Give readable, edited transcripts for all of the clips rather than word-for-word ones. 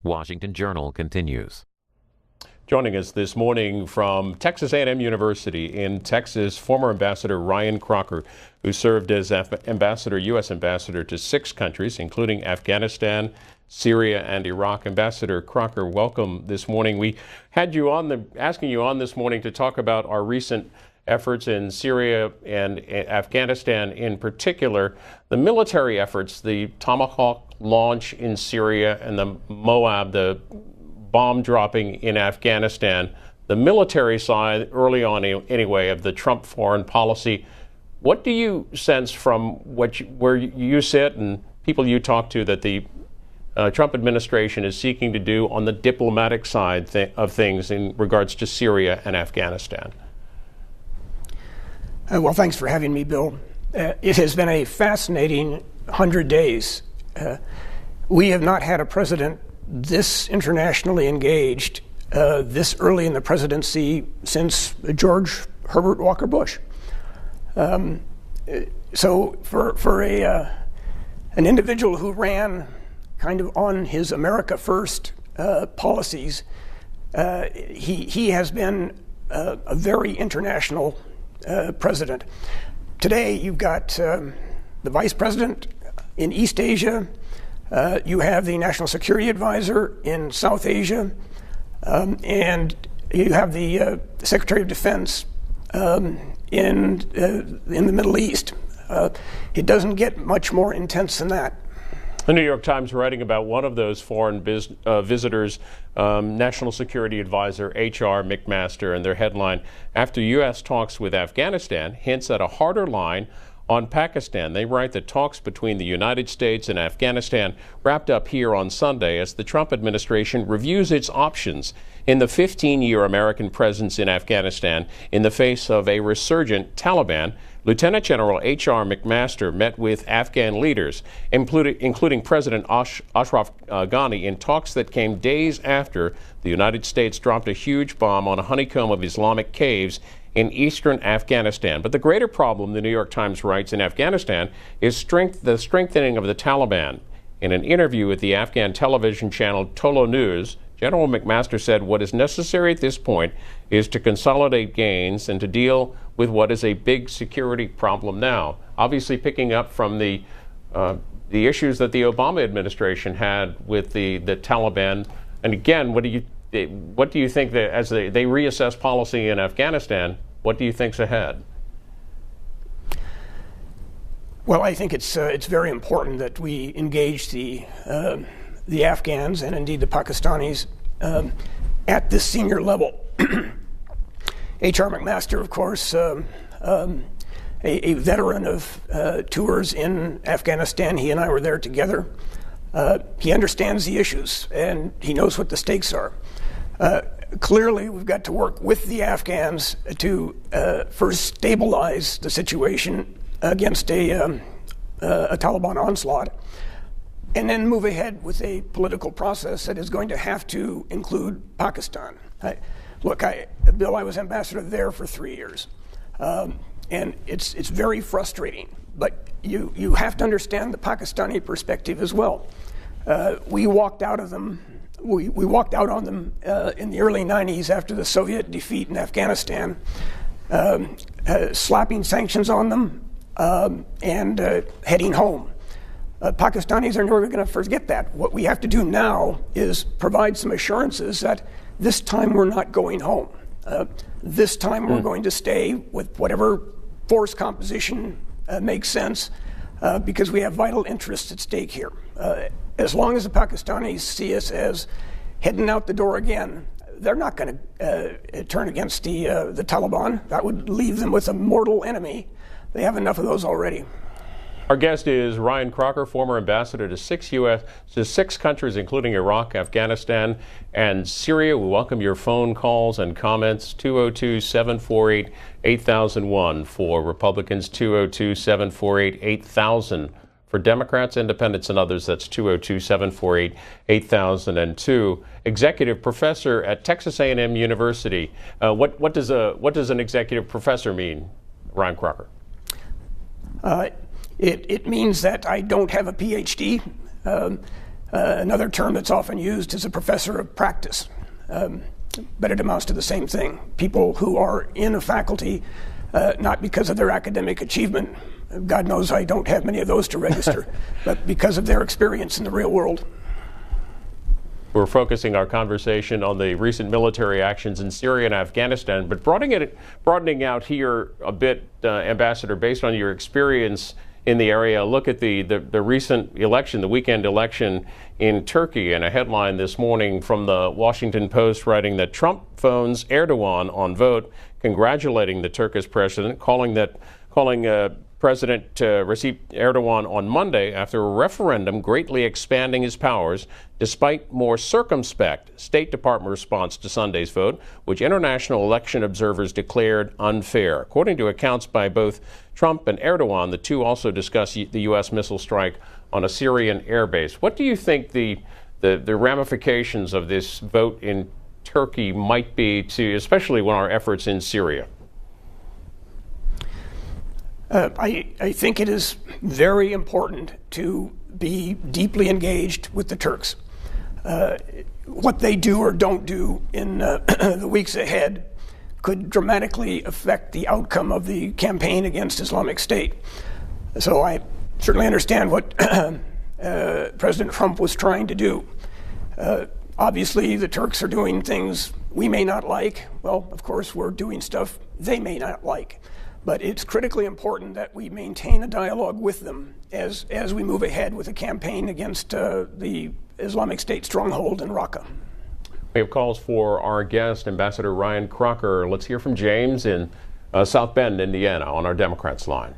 Washington Journal continues. Joining us this morning from Texas A&M University in Texas, former Ambassador Ryan Crocker, who served as U.S. Ambassador to 6 countries, including Afghanistan, Syria, and Iraq. Ambassador Crocker, welcome this morning. We had you on asking you on this morning to talk about our recent efforts in Syria and Afghanistan, in particular, the military efforts, the Tomahawk launch in Syria and the Moab, the bomb dropping in Afghanistan, the military side early on anyway of the Trump foreign policy. What do you sense from where you sit and people you talk to that the Trump administration is seeking to do on the diplomatic side of things in regards to Syria and Afghanistan? Well, thanks for having me, Bill. It has been a fascinating 100 days. We have not had a president this internationally engaged this early in the presidency since George Herbert Walker Bush. So for an individual who ran kind of on his America First policies, he has been a very international president. Today, you've got the vice president in East Asia. You have the National Security Advisor in South Asia, and you have the Secretary of Defense in the Middle East. It doesn't get much more intense than that. The New York Times writing about one of those foreign visitors, National Security Advisor H.R. McMaster, and their headline, "After U.S. talks with Afghanistan, hints at a harder line on Pakistan." They write that talks between the United States and Afghanistan wrapped up here on Sunday as the Trump administration reviews its options in the 15-year American presence in Afghanistan in the face of a resurgent Taliban. Lieutenant General H.R. McMaster met with Afghan leaders, including President Ashraf Ghani, in talks that came days after the United States dropped a huge bomb on a honeycomb of Islamic caves in eastern Afghanistan. But the greater problem, the New York Times writes, in Afghanistan is the strengthening of the Taliban. In an interview with the Afghan television channel Tolo News, General McMaster said what is necessary at this point is to consolidate gains and to deal with what is a big security problem now. Obviously picking up from the issues that the Obama administration had with the Taliban. And again, what do you think that as they reassess policy in Afghanistan, what do you think's ahead? Well, I think it's very important that we engage the Afghans and indeed the Pakistanis at this senior level. H.R. McMaster, of course, a veteran of tours in Afghanistan. He and I were there together. He understands the issues and he knows what the stakes are. Clearly, we've got to work with the Afghans to first stabilize the situation against a Taliban onslaught, and then move ahead with a political process that is going to have to include Pakistan. Bill, I was ambassador there for 3 years, and it's very frustrating. But you have to understand the Pakistani perspective as well. We walked out on them in the early 90s after the Soviet defeat in Afghanistan, slapping sanctions on them and heading home. Pakistanis are never going to forget that. What we have to do now is provide some assurances that this time we're not going home. This time we're going to stay with whatever force composition makes sense, because we have vital interests at stake here. As long as the Pakistanis see us as heading out the door again, they're not going to turn against the Taliban. That would leave them with a mortal enemy. They have enough of those already. Our guest is Ryan Crocker, former ambassador to 6 countries, including Iraq, Afghanistan, and Syria. We welcome your phone calls and comments. 202-748-8001 for Republicans, 202-748-8000 for Democrats, Independents, and others. That's 202-748-8002. Executive professor at Texas A&M University. What does an executive professor mean, Ryan Crocker? It means that I don't have a PhD. Another term that's often used is a professor of practice, but it amounts to the same thing. People who are in a faculty, not because of their academic achievement, God knows I don't have many of those to register, but because of their experience in the real world. We're focusing our conversation on the recent military actions in Syria and Afghanistan, but broadening out here a bit, Ambassador, based on your experience in the area, look at the recent election, the weekend election in Turkey, and a headline this morning from the Washington Post writing that Trump phones Erdogan on vote, congratulating the Turkish president, calling President Recep Erdogan on Monday after a referendum greatly expanding his powers, despite more circumspect State Department response to Sunday's vote, which international election observers declared unfair. According to accounts by both Trump and Erdogan, the two also discussed the U.S. missile strike on a Syrian airbase. What do you think the ramifications of this vote in Turkey might be, especially when our efforts in Syria? I think it is very important to be deeply engaged with the Turks. What they do or don't do in the weeks ahead could dramatically affect the outcome of the campaign against Islamic State. So I certainly understand what President Trump was trying to do. Obviously, the Turks are doing things we may not like. Well, of course, we're doing stuff they may not like. But it's critically important that we maintain a dialogue with them as we move ahead with a campaign against the Islamic State stronghold in Raqqa. We have calls for our guest, Ambassador Ryan Crocker. Let's hear from James in South Bend, Indiana, on our Democrats line.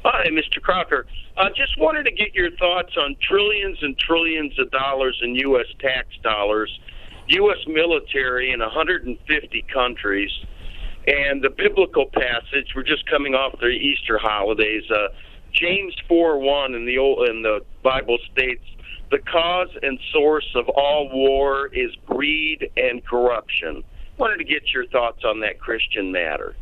Hi, Mr. Crocker. Just wanted to get your thoughts on trillions and trillions of dollars in U.S. tax dollars, U.S. military in 150 countries, and the biblical passage. We're just coming off the Easter holidays. James 4:1 in the Bible states, "The cause and source of all war is greed and corruption." Wanted to get your thoughts on that Christian matter.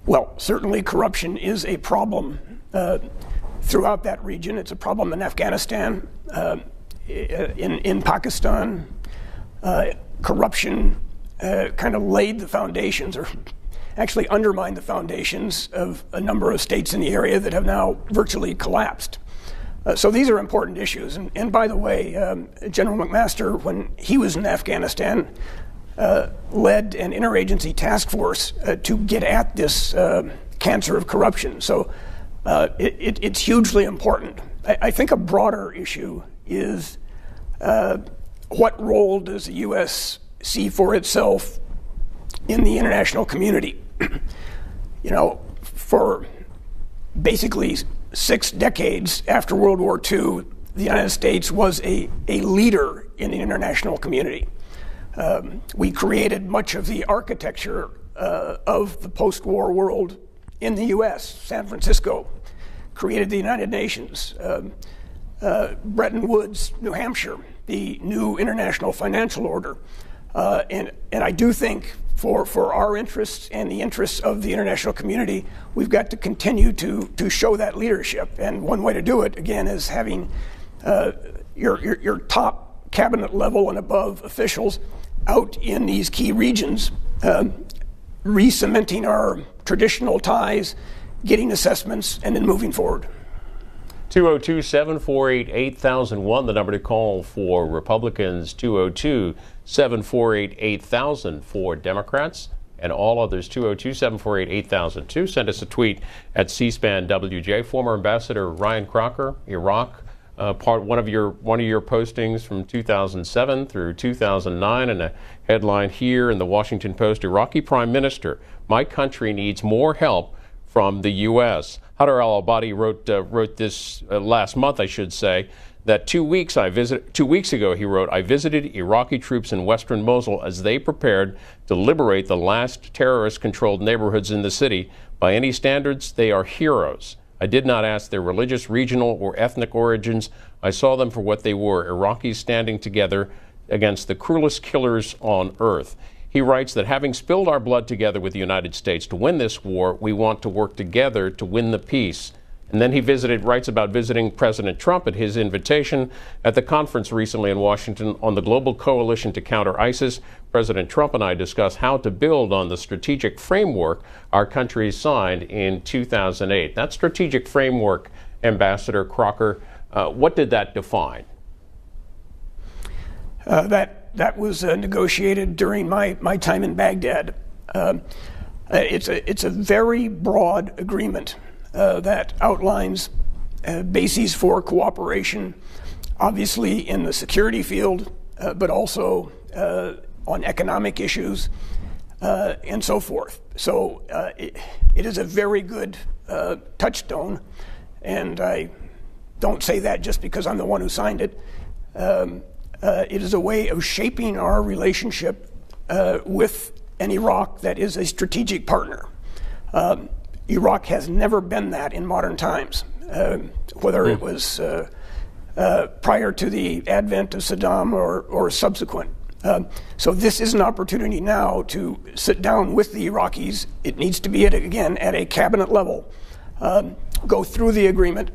Well, certainly corruption is a problem throughout that region. It's a problem in Afghanistan, in Pakistan. Corruption kind of laid the foundations, or actually undermined the foundations of a number of states in the area that have now virtually collapsed. So these are important issues. And by the way, General McMaster, when he was in Afghanistan, led an interagency task force to get at this cancer of corruption. So it's hugely important. I think a broader issue is what role does the U.S. see for itself in the international community? You know, for basically 6 decades after World War II, the United States was a leader in the international community. We created much of the architecture of the post-war world in the U.S. San Francisco created the United Nations. Bretton Woods, New Hampshire, the new international financial order. And I do think for our interests and the interests of the international community, we've got to continue to show that leadership. And one way to do it, again, is having your top cabinet level and above officials out in these key regions, re-cementing our traditional ties, getting assessments, and then moving forward. 202-748-8001, the number to call for Republicans, 202-748-8000 for Democrats, and all others, 202-748-8002. Send us a tweet at C-SPAN WJ. Former Ambassador Ryan Crocker, Iraq, one of your postings from 2007 through 2009, and a headline here in the Washington Post: Iraqi Prime Minister, "My country needs more help from the U.S." Hadar al-Abadi wrote this last month, I should say, that 2 weeks ago, he wrote, "I visited Iraqi troops in western Mosul as they prepared to liberate the last terrorist-controlled neighborhoods in the city. By any standards, they are heroes. I did not ask their religious, regional, or ethnic origins. I saw them for what they were, Iraqis standing together against the cruelest killers on earth." He writes that having spilled our blood together with the United States to win this war, we want to work together to win the peace. And then he writes about visiting President Trump at his invitation at the conference recently in Washington on the global coalition to counter ISIS. President Trump and I discussed how to build on the strategic framework our country signed in 2008. That strategic framework, Ambassador Crocker, what did that define? That was negotiated during my time in Baghdad. It's a very broad agreement that outlines bases for cooperation, obviously in the security field, but also on economic issues and so forth. So it is a very good touchstone, and I don't say that just because I'm the one who signed it. It is a way of shaping our relationship with an Iraq that is a strategic partner. Iraq has never been that in modern times, whether it was prior to the advent of Saddam or subsequent. So this is an opportunity now to sit down with the Iraqis. It needs to be, at a cabinet level, go through the agreement,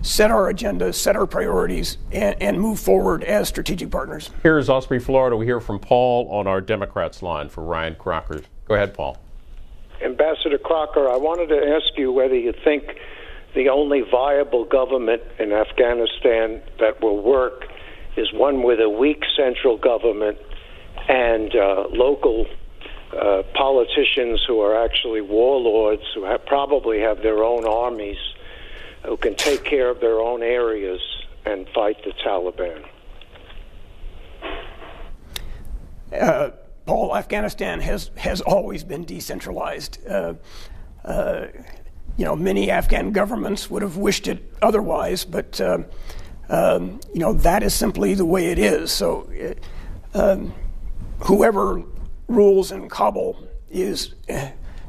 set our agenda, set our priorities, and move forward as strategic partners. Here's Osprey, Florida. We hear from Paul on our Democrats line for Ryan Crocker. Go ahead, Paul. Ambassador Crocker, I wanted to ask you whether you think the only viable government in Afghanistan that will work is one with a weak central government and local politicians who are actually warlords, who probably have their own armies, who can take care of their own areas and fight the Taliban. Paul, Afghanistan has always been decentralized. Many Afghan governments would have wished it otherwise, but that is simply the way it is. So whoever rules in Kabul is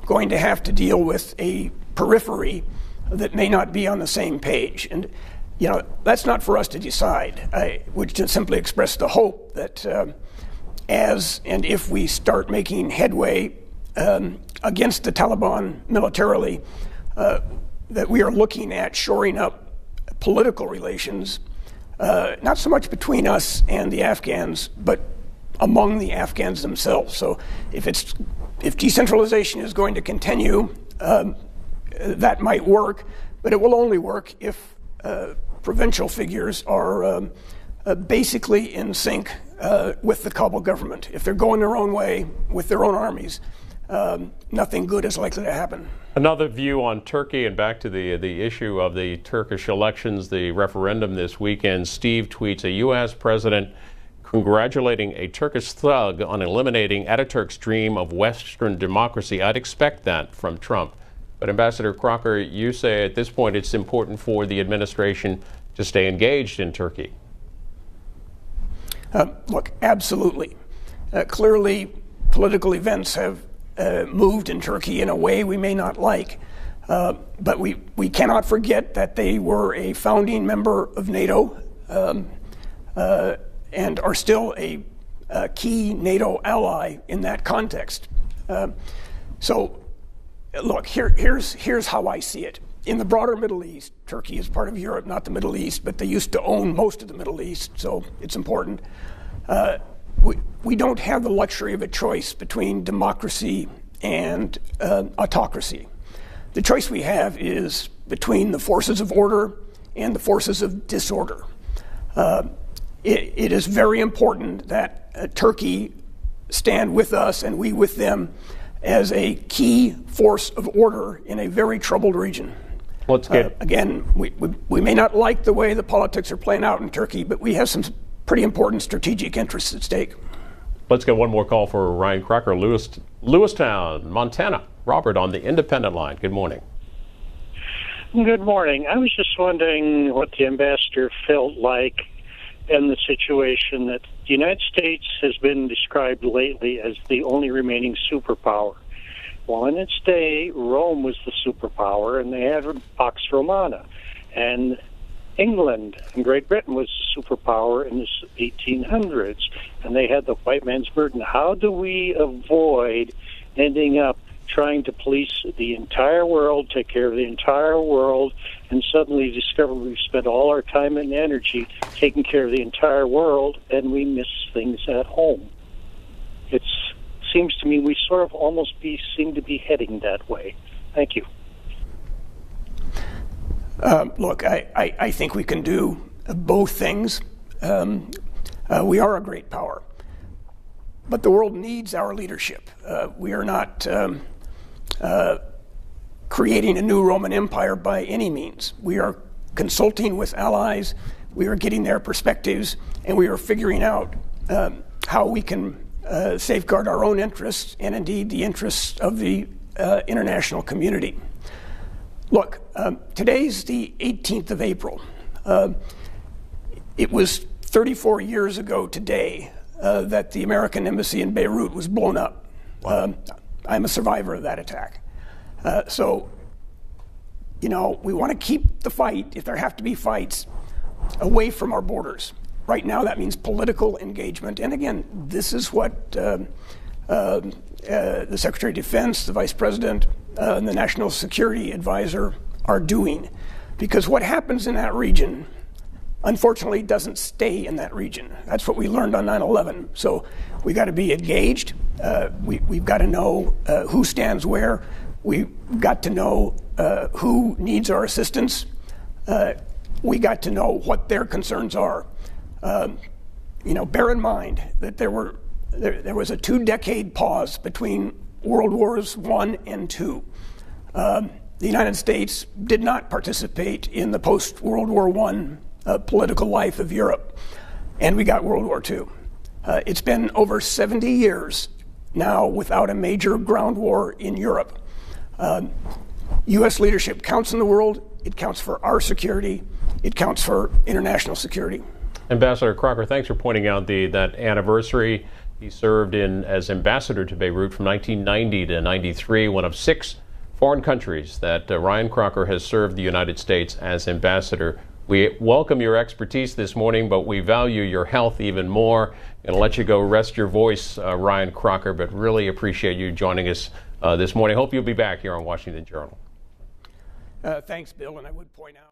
going to have to deal with a periphery that may not be on the same page. And that's not for us to decide. I would just simply express the hope that as and if we start making headway against the Taliban militarily, that we are looking at shoring up political relations, not so much between us and the Afghans, but among the Afghans themselves. So if decentralization is going to continue, that might work, but it will only work if provincial figures are basically in sync with the Kabul government. If they're going their own way with their own armies, nothing good is likely to happen. Another view on Turkey, and back to the issue of the Turkish elections, the referendum this weekend. Steve tweets, a U.S. president congratulating a Turkish thug on eliminating Ataturk's dream of Western democracy. I'd expect that from Trump. But Ambassador Crocker, you say at this point it's important for the administration to stay engaged in Turkey. Look, absolutely. Clearly, political events have moved in Turkey in a way we may not like. But we cannot forget that they were a founding member of NATO and are still a key NATO ally in that context. So, look, here's how I see it. In the broader Middle East, Turkey is part of Europe, not the Middle East, but they used to own most of the Middle East, so it's important. We don't have the luxury of a choice between democracy and autocracy. The choice we have is between the forces of order and the forces of disorder. It is very important that Turkey stand with us and we with them as a key force of order in a very troubled region. Again, we may not like the way the politics are playing out in Turkey, but we have some pretty important strategic interests at stake. Let's get one more call for Ryan Crocker, Lewistown, Montana. Robert on the Independent line. Good morning. Good morning. I was just wondering what the ambassador felt like in the situation that the United States has been described lately as the only remaining superpower. Well, in its day, Rome was the superpower, and they had Pax Romana. And England and Great Britain was the superpower in the 1800s, and they had the white man's burden. How do we avoid ending up trying to police the entire world, take care of the entire world, and suddenly discover we've spent all our time and energy taking care of the entire world, and we miss things at home. It seems to me we sort of almost seem to be heading that way. Thank you. Look, I think we can do both things. We are a great power, but the world needs our leadership. We are not creating a new Roman Empire by any means. We are consulting with allies, we are getting their perspectives, and we are figuring out how we can safeguard our own interests and indeed the interests of the international community. Look, today's the 18th of April. It was 34 years ago today that the American embassy in Beirut was blown up. Wow. I'm a survivor of that attack. So, you know, we want to keep the fight, if there have to be fights, away from our borders. Right now, that means political engagement. And again, this is what the Secretary of Defense, the Vice President, and the National Security Advisor are doing. Because what happens in that region, unfortunately, doesn't stay in that region. That's what we learned on 9/11. So we got to be engaged. We've got to know who stands where. We've got to know who needs our assistance. We got to know what their concerns are. You know, bear in mind that there was a 2-decade pause between World Wars I and II. The United States did not participate in the post-World War I political life of Europe, and we got World War II. It's been over 70 years now without a major ground war in Europe. U.S. leadership counts in the world. It counts for our security. It counts for international security. Ambassador Crocker, thanks for pointing out that anniversary. He served as ambassador to Beirut from 1990 to 93, one of 6 foreign countries that Ryan Crocker has served the United States as ambassador. We welcome your expertise this morning, but we value your health even more. And let you go rest your voice, Ryan Crocker, but really appreciate you joining us this morning. Hope you'll be back here on Washington Journal. Thanks, Bill, and I would point out